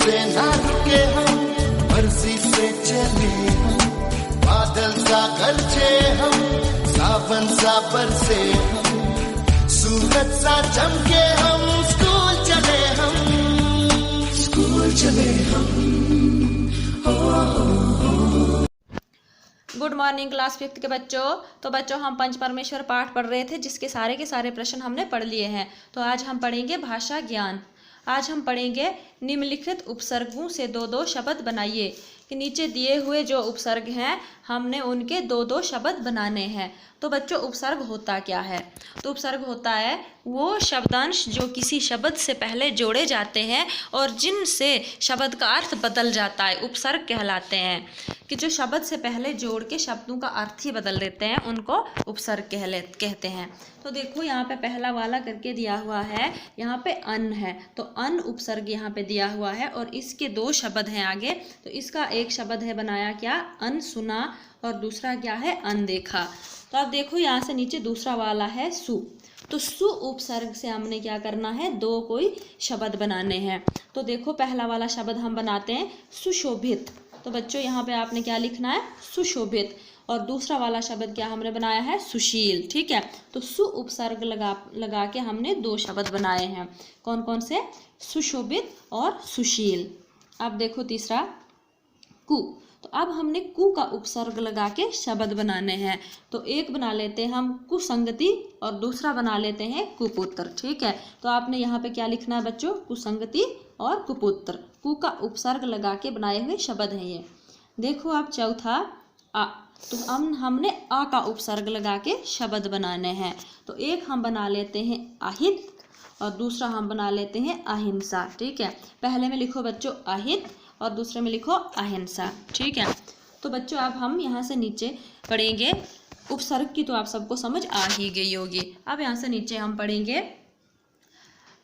से ना रुके हम, मर्जी से चले हम, बादल सा गरजे हम, सावन सा बरसे हम, सूरज सा चमके हम, स्कूल चले हम, स्कूल चले हम। गुड मॉर्निंग क्लास 5th के बच्चों। तो बच्चों हम पंच परमेश्वर पाठ पढ़ रहे थे, जिसके सारे के सारे प्रश्न हमने पढ़ लिए हैं। तो आज हम पढ़ेंगे भाषा ज्ञान। आज हम पढ़ेंगे निम्नलिखित उपसर्गों से दो दो शब्द बनाइए। कि नीचे दिए हुए जो उपसर्ग हैं हमने उनके दो दो शब्द बनाने हैं। तो बच्चों उपसर्ग होता क्या है? तो उपसर्ग होता है वो शब्दांश जो किसी शब्द से पहले जोड़े जाते हैं और जिनसे शब्द का अर्थ बदल जाता है, उपसर्ग कहलाते हैं। कि जो शब्द से पहले जोड़ के शब्दों का अर्थ ही बदल देते हैं, उनको उपसर्ग कहते हैं। तो देखो यहाँ पे पहला वाला करके दिया हुआ है, यहाँ पे अन है, तो अन उपसर्ग यहाँ पे दिया हुआ है और इसके दो शब्द हैं आगे। तो इसका एक शब्द है बनाया क्या, अन सुना, और दूसरा क्या है, अनदेखा। तो अब देखो यहाँ से नीचे दूसरा वाला है सु। तो सु उपसर्ग से हमने क्या करना है, दो कोई शब्द बनाने हैं। तो देखो पहला वाला शब्द हम बनाते हैं सुशोभित। तो बच्चों यहाँ पे आपने क्या लिखना है, सुशोभित। और दूसरा वाला शब्द क्या हमने बनाया है, सुशील। ठीक है, तो सु उपसर्ग लगा के हमने दो शब्द बनाए हैं। कौन कौन से, सुशोभित और सुशील। अब देखो तीसरा कु। तो अब हमने कु का उपसर्ग लगा के शब्द बनाने हैं। तो एक बना लेते हैं हम कुसंगति और दूसरा बना लेते हैं कुपुत्र। ठीक है, तो आपने यहाँ पे क्या लिखना है बच्चों, कुसंगति और कुपुत्र। कु का उपसर्ग लगा के बनाए हुए शब्द हैं ये। देखो आप चौथा आ। तो हमने आ का उपसर्ग लगा के शब्द बनाने हैं। तो एक हम बना लेते हैं अहित और दूसरा हम बना लेते हैं अहिंसा। ठीक है, पहले में लिखो बच्चों अहित और दूसरे में लिखो अहिंसा। ठीक है, तो बच्चों अब हम यहाँ से नीचे पढ़ेंगे उपसर्ग की, तो आप सबको समझ आ ही गई होगी। अब यहाँ से नीचे हम पढ़ेंगे,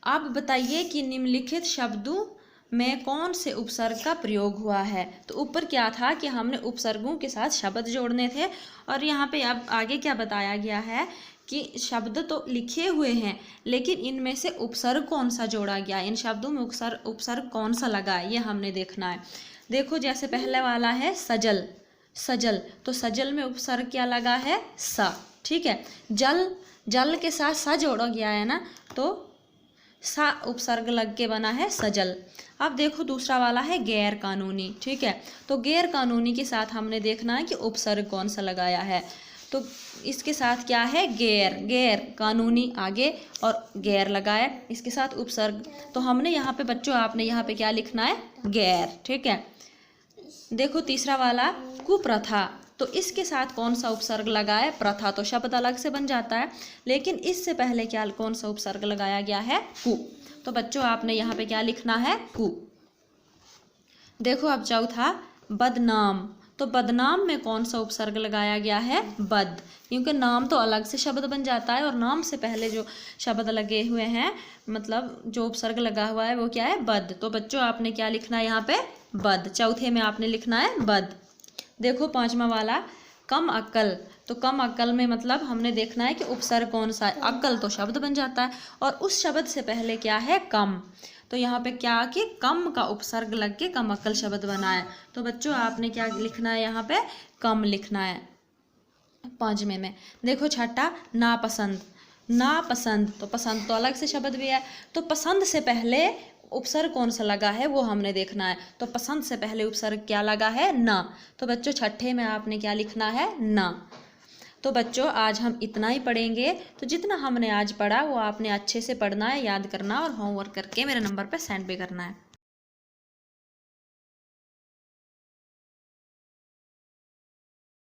आप बताइए कि निम्नलिखित शब्दों में कौन से उपसर्ग का प्रयोग हुआ है। तो ऊपर क्या था कि हमने उपसर्गों के साथ शब्द जोड़ने थे, और यहाँ पे अब आगे क्या बताया गया है कि शब्द तो लिखे हुए हैं लेकिन इनमें से उपसर्ग कौन सा जोड़ा गया, इन शब्दों में उपसर्ग कौन सा लगा है, ये हमने देखना है। देखो जैसे पहले वाला है सजल, सजल, तो सजल में उपसर्ग क्या लगा है, सा। ठीक है, जल, जल के साथ सा जोड़ा गया है ना, तो सा उपसर्ग लग के बना है सजल। अब देखो दूसरा वाला है गैर कानूनी। ठीक है, तो गैर कानूनी के साथ हमने देखना है कि उपसर्ग कौन सा लगाया है। तो इसके साथ क्या है, गैर, गैर कानूनी आगे और गैर लगाया, इसके साथ उपसर्ग। तो हमने यहाँ पे बच्चों, आपने यहाँ पे क्या लिखना है, गैर। ठीक है, देखो तीसरा वाला कुप्रथा। तो इसके साथ कौन सा उपसर्ग लगा है, प्रथा, तो शब्द अलग से बन जाता है, लेकिन इससे पहले क्या कौन सा उपसर्ग लगाया गया है, कु। तो बच्चों आपने यहाँ पे क्या लिखना है, कु। देखो अब चौथा बदनाम। तो बदनाम में कौन सा उपसर्ग लगाया गया है, बद, क्योंकि नाम तो अलग से शब्द बन जाता है और नाम से पहले जो शब्द लगे हुए हैं, मतलब जो उपसर्ग लगा हुआ है वो क्या है, बद। तो बच्चों आपने क्या लिखना है यहाँ पे, बद। चौथे में आपने लिखना है बद। देखो पांचवा वाला कम अक्ल। तो कम अक्ल में मतलब हमने देखना है कि उपसर्ग कौन सा है, अक्ल तो शब्द बन जाता है और उस शब्द से पहले क्या है, कम। तो यहाँ पे क्या कि कम का उपसर्ग लग के कम अक्ल शब्द बना है। तो बच्चों आपने क्या लिखना है, यहाँ पे कम लिखना है पांचवे में। देखो छठा नापसंद, नापसंद, तो पसंद तो अलग से शब्द भी है, तो पसंद से पहले उपसर्ग कौन सा लगा है वो हमने देखना है। तो पसंद से पहले उपसर्ग क्या लगा है, ना। तो बच्चों छठे में आपने क्या लिखना है, ना। तो बच्चों आज हम इतना ही पढ़ेंगे। तो जितना हमने आज पढ़ा वो आपने अच्छे से पढ़ना है, याद करना और होमवर्क करके मेरे नंबर पर सेंड भी करना है।